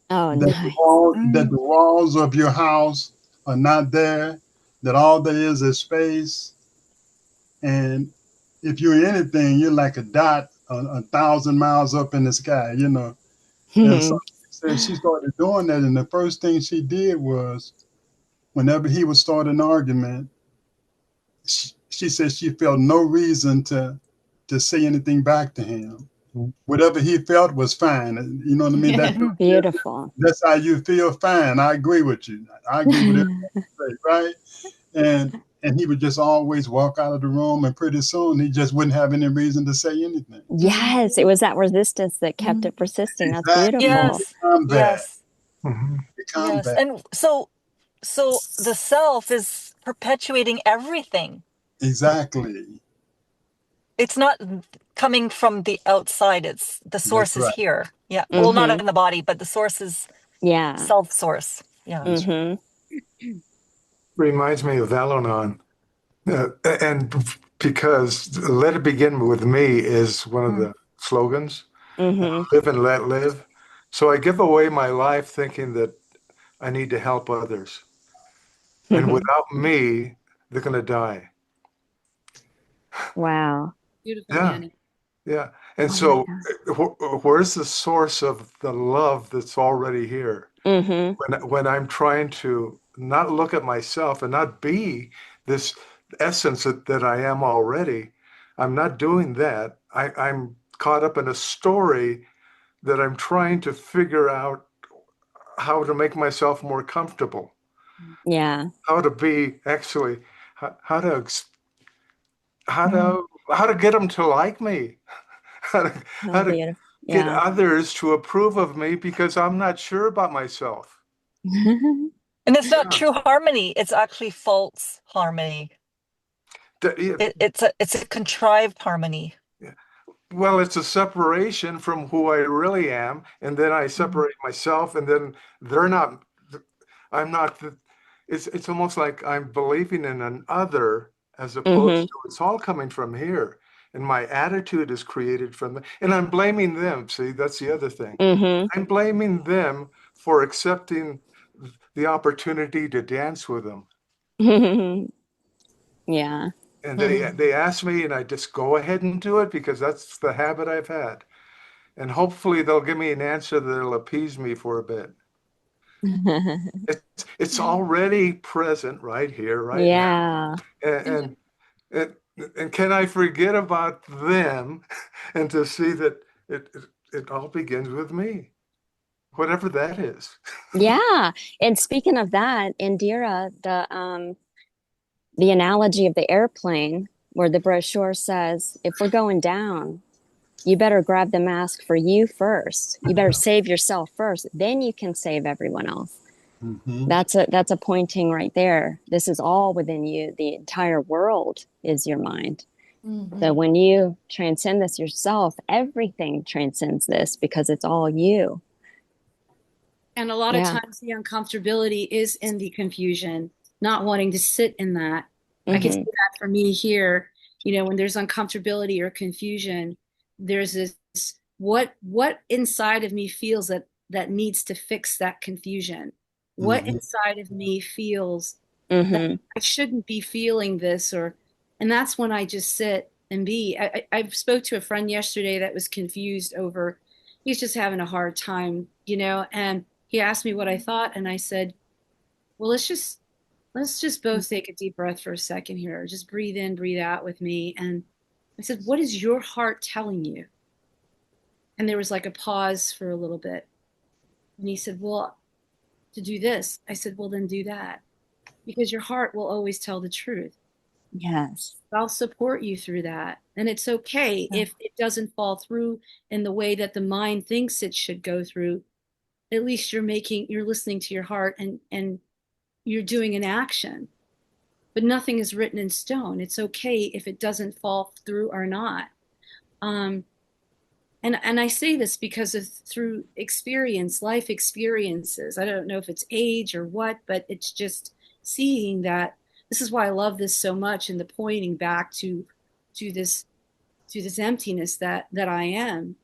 oh, That nice. that the walls of your house are not there, that all there is space. And if you're anything, you're like a dot 1,000 miles up in the sky, you know. And so she said she started doing that. And the first thing she did was whenever he would start an argument, she said she felt no reason to say anything back to him. Whatever he felt was fine. You know what I mean? Beautiful. That's how you feel, fine. I agree with you. I agree with everything you say, right? And he would just always walk out of the room, and pretty soon he just wouldn't have any reason to say anything. Yes, it was that resistance that kept it persisting. That's Exactly. beautiful. Yes. Combat. Yes. The Yes. combat. And so the self is perpetuating everything. Exactly. It's not coming from the outside. It's the That's source is right. here. Yeah. Well, not Mm-hmm. in the body, but the source is Yeah. self source. Yeah. Mm-hmm. Reminds me of Al-Anon. And because let it begin with me is one of Mm. the slogans, Mm-hmm. live and let live. So I give away my life thinking that I need to help others. And without me, they're going to die. Wow. Beautiful, Yeah. Danny. Yeah. And Oh my so God. where's the source of the love that's already here? Mm-hmm. When I'm trying to not look at myself and not be this essence that I am already, I'm not doing that. I'm caught up in a story that I'm trying to figure out how to make myself more comfortable, Yeah. how to be actually, how to how Mm. to how to get them to like me, how to Oh, how to beautiful. get Yeah. others to approve of me because I'm not sure about myself. And it's not Yeah. true harmony. It's actually false harmony. Yeah, It's a contrived harmony. yeah. Well, it's a separation from who I really am, and then I Mm. separate myself, and then they're not. I'm not. It's almost like I'm believing in an other as opposed Mm-hmm. to it's all coming from here, and my attitude is created from the, and I'm blaming them. See, that's the other thing. Mm-hmm. I'm blaming them for accepting the opportunity to dance with them. Yeah. And Mm. they ask me, and I just go ahead and do it because that's the habit I've had. And hopefully they'll give me an answer that'll appease me for a bit. It's already present right here, right now. Yeah. And and, and can I forget about them and to see that it all begins with me, whatever that is. Yeah. And speaking of that, Indira, the analogy of the airplane where the brochure says, if we're going down, you better grab the mask for you first. You better save yourself first. Then you can save everyone else. Mm-hmm. That's a pointing right there. This is all within you. The entire world is your mind. So when you transcend this yourself, everything transcends this because it's all you. And a lot of Yeah. times the uncomfortability is in the confusion, not wanting to sit in that. I can see Mm-hmm. that for me here, when there's uncomfortability or confusion, there's this what inside of me feels that needs to fix that confusion. What Mm-hmm. inside of me feels that Mm-hmm. I shouldn't be feeling this, and that's when I just sit and be. I spoke to a friend yesterday that was confused over, he's just having a hard time, and he asked me what I thought, and I said, well, let's just both take a deep breath for a second here. Just breathe in, breathe out with me. And I said, what is your heart telling you? And there was like a pause for a little bit. And he said, well, to do this. I said, well, then do that. Because your heart will always tell the truth. Yes. I'll support you through that. And it's okay if it doesn't fall through in the way that the mind thinks it should go through. At least you're listening to your heart, and you're doing an action. But nothing is written in stone. It's okay if it doesn't fall through or not. And I say this because of through experience, life experiences. I don't know if it's age or what, but it's just seeing that. This is why I love this so much, and the pointing back to this emptiness that I am,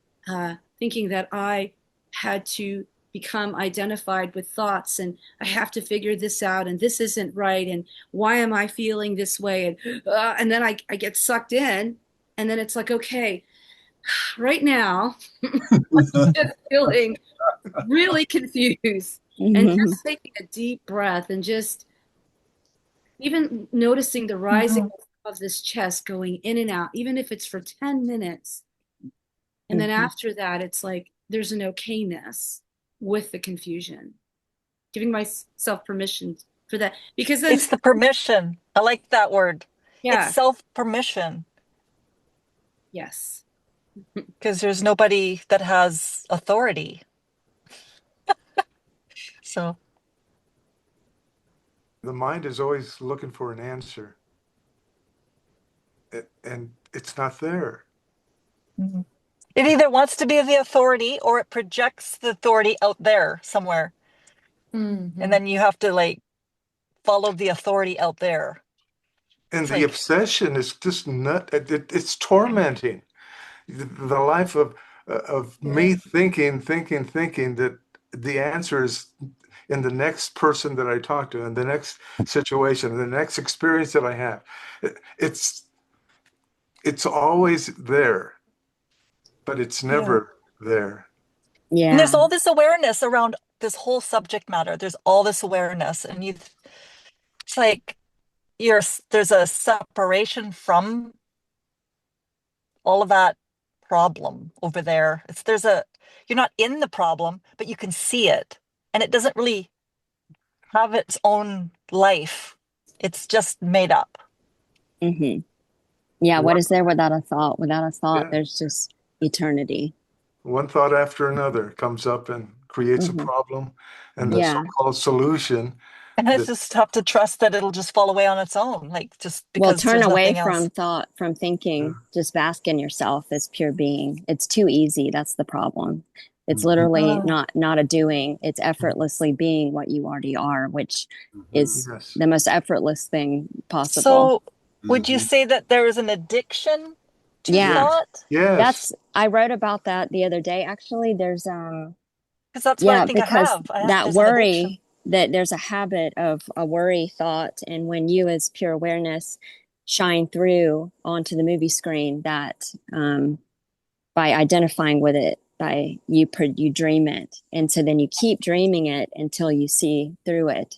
thinking that I had to become identified with thoughts, and I have to figure this out, and this isn't right, and why am I feeling this way, and then I get sucked in, and then it's like, okay, right now I'm just feeling really confused, and just taking a deep breath and just even noticing the rising of this chest going in and out, even if it's for 10 minutes. And then after that, it's like there's an okayness with the confusion, giving myself permission for that. Because then It's the permission. I like that word. Yeah. It's self-permission. Yes. Because there's nobody that has authority. So The mind is always looking for an answer, and it's not there. it either wants to be the authority or it projects the authority out there somewhere. And then you have to like follow the authority out there. And It's the like, obsession is just it's tormenting. The life of me thinking that the answer is in the next person that I talk to, in the next situation, in the next experience that I have. It's always there, but it's never there. Yeah. and there's all this awareness around this whole subject matter. There's all this awareness, and it's like there's a separation from all of that problem over there. You're not in the problem, but you can see it, and it doesn't really have its own life. It's just made up. Yeah. What is there without a thought? Without a thought, Yeah. there's just eternity. One thought after another comes up and creates a problem, and the Yeah. so-called solution. And I just have to trust that it'll just fall away on its own, like just Well, because turn there's away nothing else. from thought, from thinking. Just bask in yourself as pure being. It's too easy. That's the problem. It's literally not a doing. It's effortlessly being what you already are, which is Yes. the most effortless thing possible. So would you say that there is an addiction to Yeah. thought? Yes. I wrote about that the other day. Actually, there's Because that's what I think because that there's an addiction. worry, that there's a habit of a worry thought, and when you as pure awareness shine through onto the movie screen, that by identifying with it, by you dream it, and so then you keep dreaming it until you see through it,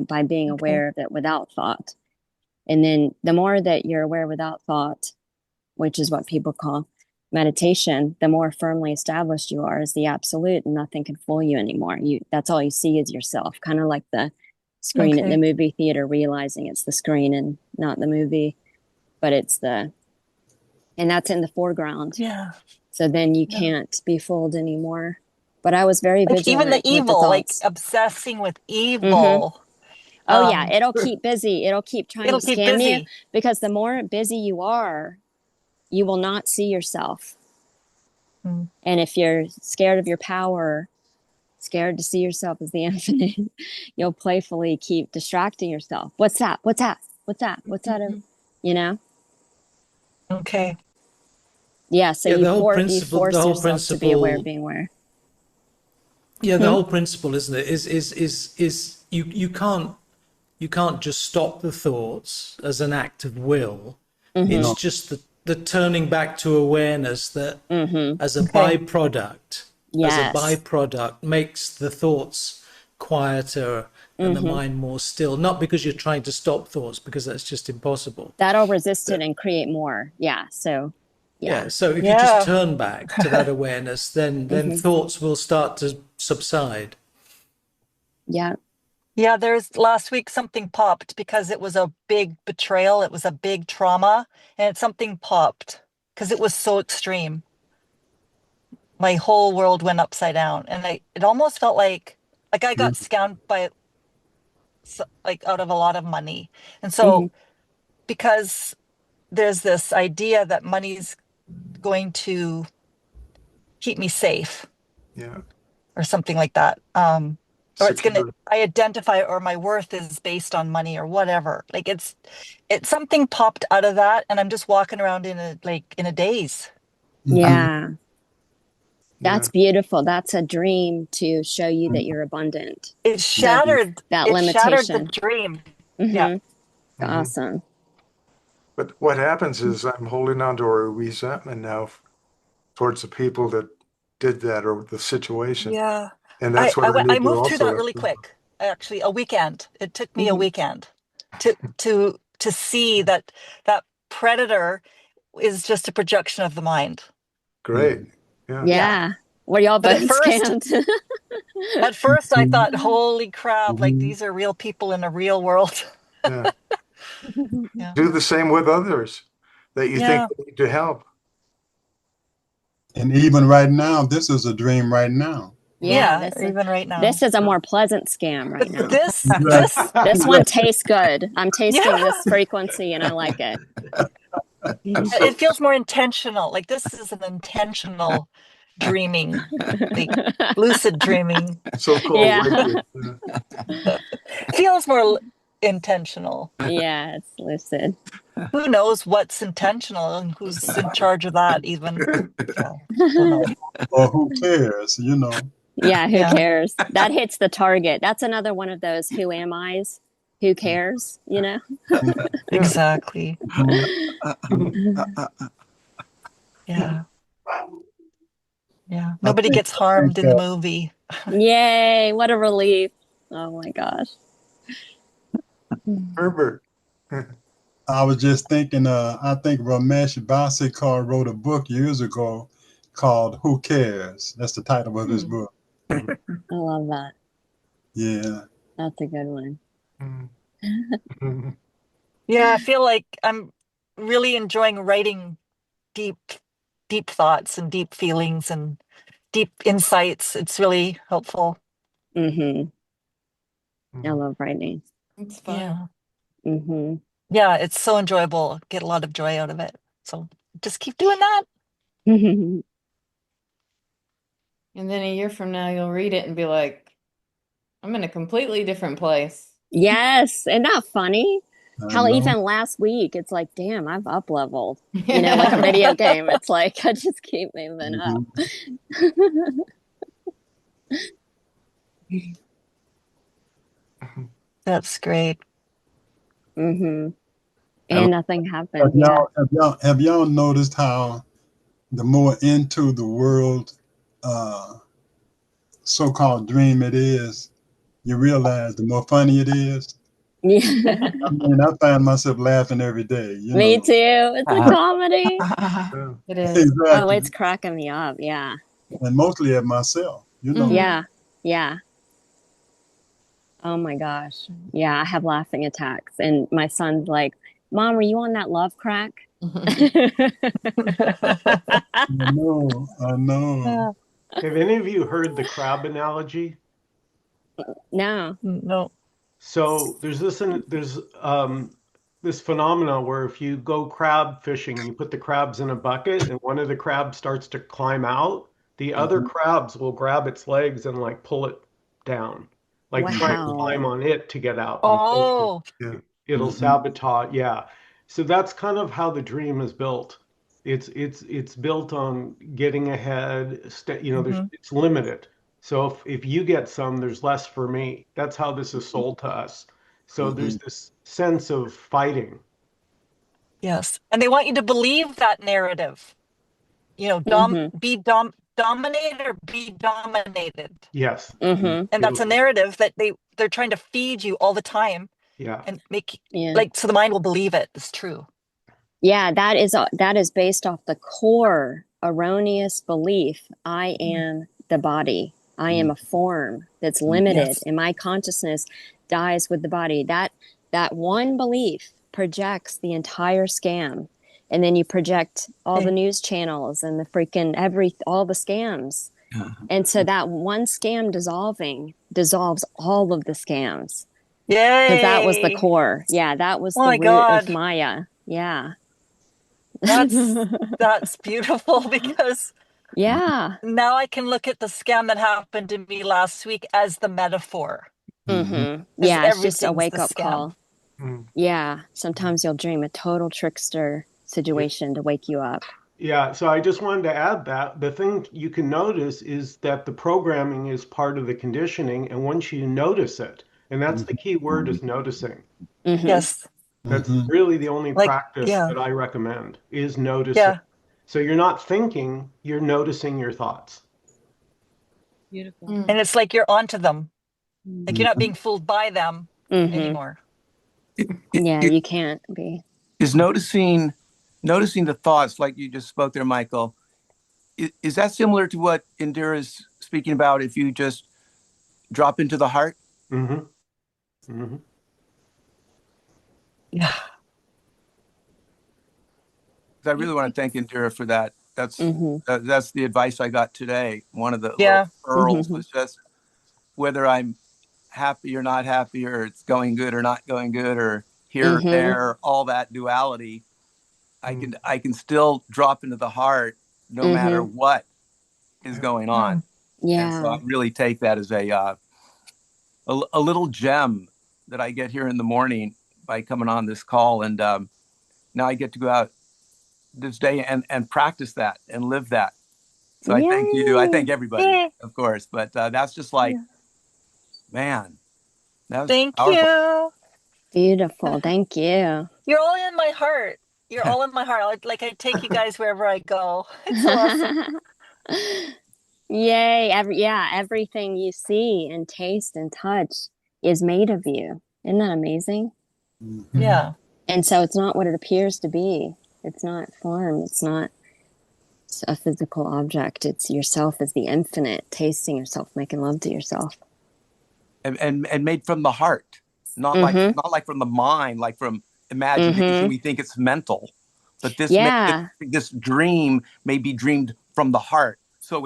by being aware of it without thought. And then the more that you're aware without thought, which is what people call meditation, the more firmly established you are as the absolute, and nothing can fool you anymore. That's all you see is yourself, kind of like the screen at the movie theater, realizing it's the screen and not the movie, but and that's in the foreground. Yeah. So then you can't be fooled anymore. But I was very Like vigilant even the evil, like thoughts. obsessing with evil. Oh yeah, it'll keep busy. It'll keep trying to keep scam you, busy. because the more busy you are, you will not see yourself. And if you're scared of your power, scared to see yourself as the infinite, you'll playfully keep distracting yourself. What's that? What's that? What's that? What's that? Okay. Yeah, so Yeah, you force yourself to be aware of being aware. Yeah, the whole principle, isn't it, is you can't just stop the thoughts as an act of will. It's just the turning back to awareness that as a byproduct, makes the thoughts quieter and the mind more still. Not because you're trying to stop thoughts, because that's just impossible. That'll resist it and create more. Yeah. So so if you just turn back to that awareness, then thoughts will start to subside. Yeah. Yeah, there's last week something popped because it was a big betrayal. It was a big trauma, and something popped because it was so extreme. My whole world went upside down, and it almost felt like I got scammed by like out of a lot of money. And so because there's this idea that money's going to keep me safe Yeah. or something like that. Or it's gonna, Secure. I identify, or my worth is based on money or whatever. Like it's something popped out of that, and I'm just walking around in a daze. Yeah. Yeah. That's beautiful. That's a dream to show you that you're abundant. It That shattered. that It shattered the limitation. dream. Yeah. Mm-hmm. Awesome. But what happens is I'm holding on to a resentment now towards the people that did that or the situation. Yeah. And that's what I I need to moved through also that let really go. quick. Actually, a weekend. It took me a weekend to see that that predator is just a projection of the mind. Great. Yeah. Yeah. Were y'all But both scammed? at first I thought, holy crap, like these are real people in a real world. Yeah. Yeah. Do the same with others that you think Yeah. need to help. And even right now, this is a dream right now. Yeah, Yeah, even right now. this is a more pleasant scam right But now. This one tastes good. I'm tasting this frequency and I like it. It feels more intentional. Like this is an intentional dreaming, like lucid dreaming. So cool. Yeah. Feels more intentional. Yeah, it's lucid. Who knows what's intentional and who's in charge of that even? Yeah, don't know. Or who cares, you know? Yeah, who Yeah. cares? That hits the target. That's another one of those who am I's. Who cares, you know? Exactly. Yeah. Yeah. Nobody gets harmed in the movie. Yay, what a relief. Oh my gosh. Herbert. I was just thinking, I think Ramesh Balsekar wrote a book years ago called Who Cares? That's the title of his book. I love that. Yeah. That's a good one. Yeah, I feel like I'm really enjoying writing deep, deep thoughts and deep feelings and deep insights. It's really helpful. Mm-hmm. I love writing. It's fun. Yeah. Mm-hmm. Yeah, it's so enjoyable. Get a lot of joy out of it. So just keep doing that. And then a year from now, you'll read it and be like, I'm in a completely different place. Yes. Isn't that funny? I How know. even last week, it's like, damn, I've up leveled. You know, like a video game. It's like, I just keep moving up. That's great. Mm-hmm. And nothing happened. Have y'all noticed how the more into the world so-called dream it is, you realize the more funny it is? Yeah. I mean, I find myself laughing every day. Me too. It's a comedy. It is. Exactly. Oh, it's cracking me up. Yeah. And mostly at myself, you know. Yeah. Yeah. Oh my gosh. Yeah, I have laughing attacks. And my son's like, Mom, were you on that love crack? I know. Have any of you heard the crab analogy? No. No. So there's this phenomena where if you go crab fishing and you put the crabs in a bucket and one of the crabs starts to climb out, the other crabs will grab its legs and like pull it down, like try and climb Wow. on it to get out. Oh, It'll sabotage. Yeah. So that's kind of how the dream is built. It's built on getting ahead. It's limited. So if you get some, there's less for me. That's how this is sold to us. So there's this sense of fighting. yes. And they want you to believe that narrative. You know, dominate or be dominated. Yes. Mm-hmm. And that's a narrative that they're trying to feed you all the time Yeah. and make Yeah. like so the mind will believe it is true. Yeah, that is based off the core erroneous belief. I am the body. I am a form that's limited Yes. in my consciousness. dies with the body. That one belief projects the entire scam. And then you project all the news channels and the freaking all the scams. And so that one scam dissolves all of the scams. Yay! Because that was the core. Yeah, that was the root of Maya. Yeah. That's beautiful, because yeah. now I can look at the scam that happened to me last week as the metaphor. Mm-hmm. Yeah, it's just a wake-up call. Mm. Yeah, sometimes you'll dream a total trickster situation to wake you up. Yeah, so I just wanted to add that the thing you can notice is that the programming is part of the conditioning, and once you notice it, and that's the key word, is noticing. Mm-hmm. Yes. That's really the only practice yeah. that I recommend, is noticing. Yeah. So you're not thinking, you're noticing your thoughts. Beautiful. And it's like you're onto them. Like you're not being fooled by them anymore. Yeah, you can't be. Is noticing the thoughts, like you just spoke there, Michael, is that similar to what Indira is speaking about, if you just drop into the heart? Mm-hmm. Mm-hmm. Yeah. I really want to thank Indira for that. That's the advice I got today. One of the little pearls was just whether I'm happy or not happy, or it's going good or not going good, or here or there, all that duality. I can still drop into the heart no matter what is going on. Yeah. And so I really take that as a little gem that I get here in the morning by coming on this call. And now I get to go out this day and practice that and live that. So I thank you. I thank everybody, of course. But that's just like, man, that was Thank powerful. you. Beautiful. Thank you. You're all in my heart. You're all in my heart. I take you guys wherever I go. It's awesome. Yay. Everything you see and taste and touch is made of you. Isn't that amazing? Yeah. And so it's not what it appears to be. It's not form. It's not a physical object. It's yourself as the infinite, tasting yourself, making love to yourself. And made from the heart, not like from the mind, like from imagination. We think it's mental, but this dream may be dreamed from the heart. So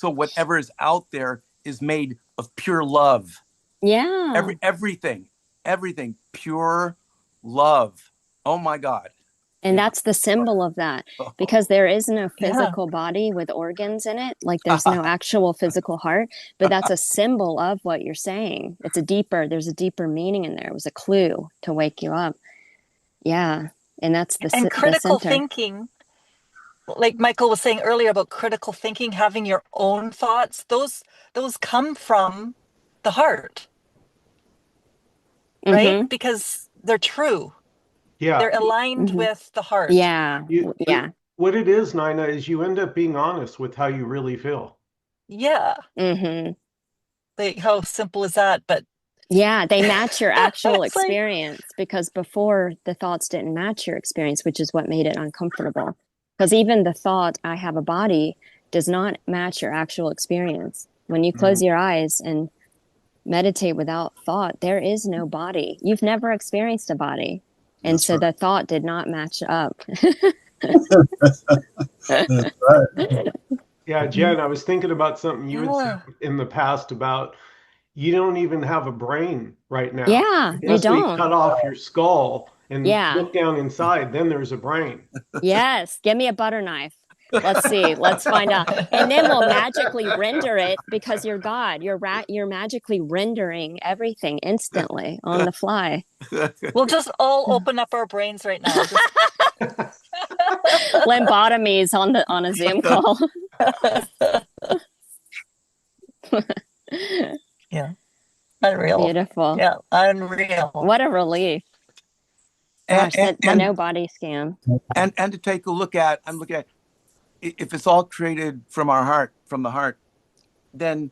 whatever is out there is made of pure love. Yeah. Everything, pure love. Oh my God. And that's the symbol of that, because there is no physical body with organs in it. Like there's no actual physical heart, but that's a symbol of what you're saying. There's a deeper meaning in there. It was a clue to wake you up. Yeah. And that's and critical the center. Thinking, like Michael was saying earlier about critical thinking, having your own thoughts, those come from the heart, right? Because they're true. Yeah. They're aligned with the heart. Yeah. What it is, Nina, is you end up being honest with how you really feel. Yeah. Like, how simple is that? But yeah, they match your actual experience, because before the thoughts didn't match your experience, which is what made it uncomfortable. Because even the thought, I have a body, does not match your actual experience. When you close your eyes and meditate without thought, there is no body. You've never experienced a body. And so the thought did not match up. That's right. Yeah, Jen, I was thinking about something you had said in the past about you don't even have a brain right now. Yeah, you don't. We cut off your skull and look down inside, then there's a brain. Yes, give me a butter knife. Let's see. Let's find out. And then we'll magically render it, because you're God. You're magically rendering everything instantly on the fly. We'll just all open up our brains right now. Limbotomies on a Zoom call. Yeah. Unreal. Beautiful. Yeah, unreal. What a relief. Gosh, the no body scam. And to take a look at, I'm looking at, if it's all created from our heart, from the heart, then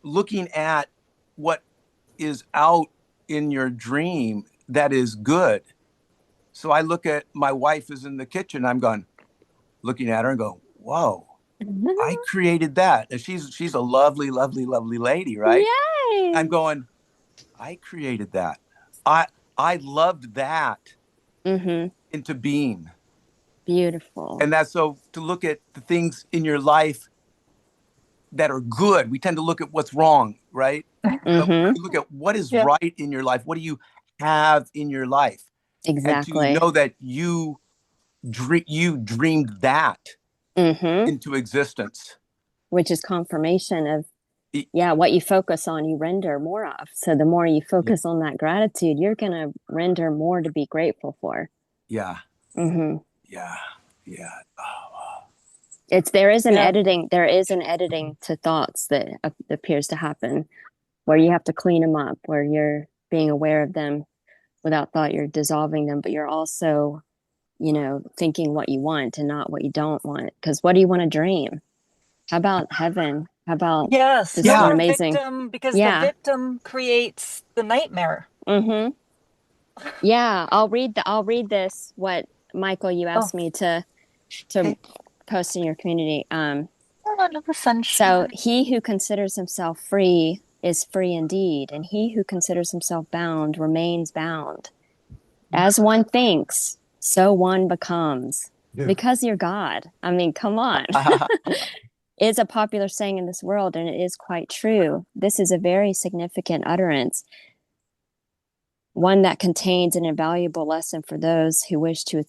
looking at what is out in your dream that is good. So I look at my wife is in the kitchen. I'm looking at her and go, whoa, I created that. And she's a lovely, lovely, lovely lady, right? Yay! I'm going, I created that. I loved that into being. Beautiful. And that's so to look at the things in your life that are good. We tend to look at what's wrong, right? But you look at what is right in your life. What do you have in your life? Exactly. And to know that you dreamed that into existence. Which is confirmation of, what you focus on, you render more of. So the more you focus on that gratitude, you're going to render more to be grateful for. Yeah. Yeah. There is an editing to thoughts that appears to happen, where you have to clean them up, where you're being aware of them without thought, you're dissolving them, but you're also, thinking what you want and not what you don't want. Because what do you want to dream? How about heaven? How about Yes, not amazing victim, because the victim creates the nightmare. Yeah, I'll read this. What Michael, you asked me to post in your community. So he who considers himself free is free indeed, and he who considers himself bound remains bound. As one thinks, so one becomes. Because you're God. I mean, come on. It's a popular saying in this world, and it is quite true. This is a very significant utterance, one that contains an invaluable lesson for those who wish to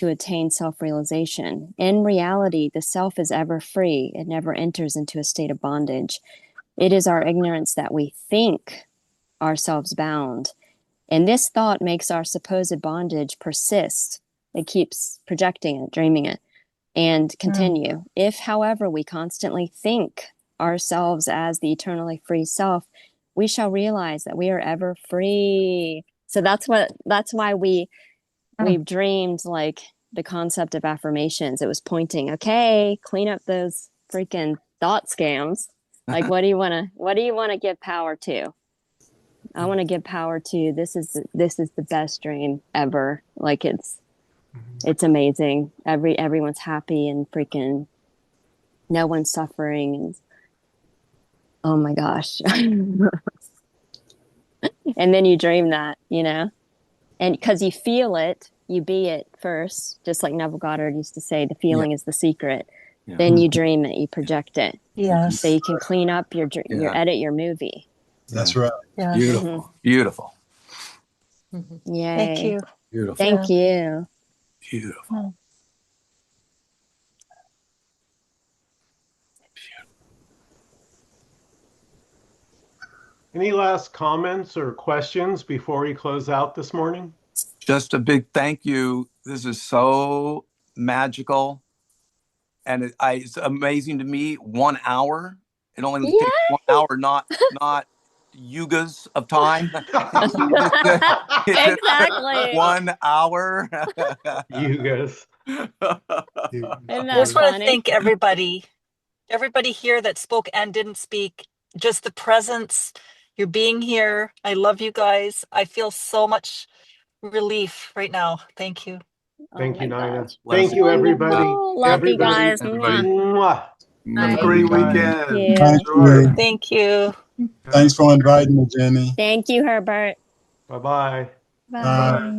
attain self-realization. In reality, the self is ever free. It never enters into a state of bondage. It is our ignorance that we think ourselves bound. And this thought makes our supposed bondage persist. It keeps projecting it, dreaming it, and continue. If, however, we constantly think ourselves as the eternally free self, we shall realize that we are ever free. So that's why we've dreamed like the concept of affirmations. It was pointing, okay, clean up those freaking thought scams. Like, what do you want to give power to? I want to give power to this is the best dream ever. Like it's amazing. Everyone's happy and freaking no one's suffering, and oh my gosh. And then you dream that, and because you feel it, you be it first, just like Neville Goddard used to say, the feeling is the secret. Then you dream it, you project it. Yes. So you can clean up your edit your movie. That's right. Beautiful. Beautiful. Yay. Thank you. Beautiful. Thank you. Beautiful. Any last comments or questions before we close out this morning? Just a big thank you. This is so magical. And it's amazing to me. 1 hour. It only takes 1 hour, not yugas of time. Exactly. 1 hour. Yugas. Isn't I that just want to funny? thank everybody here that spoke and didn't speak. Just the presence, you're being here. I love you guys. I feel so much relief right now. Thank you. Thank you, Nina. Gosh. Thank you, everybody. Love you guys. Everybody. Mwah. Have a great weekend. Thank you. Enjoy. Thank you. Thanks for inviting me, Jenny. Thank you, Herbert. Bye-bye. Bye.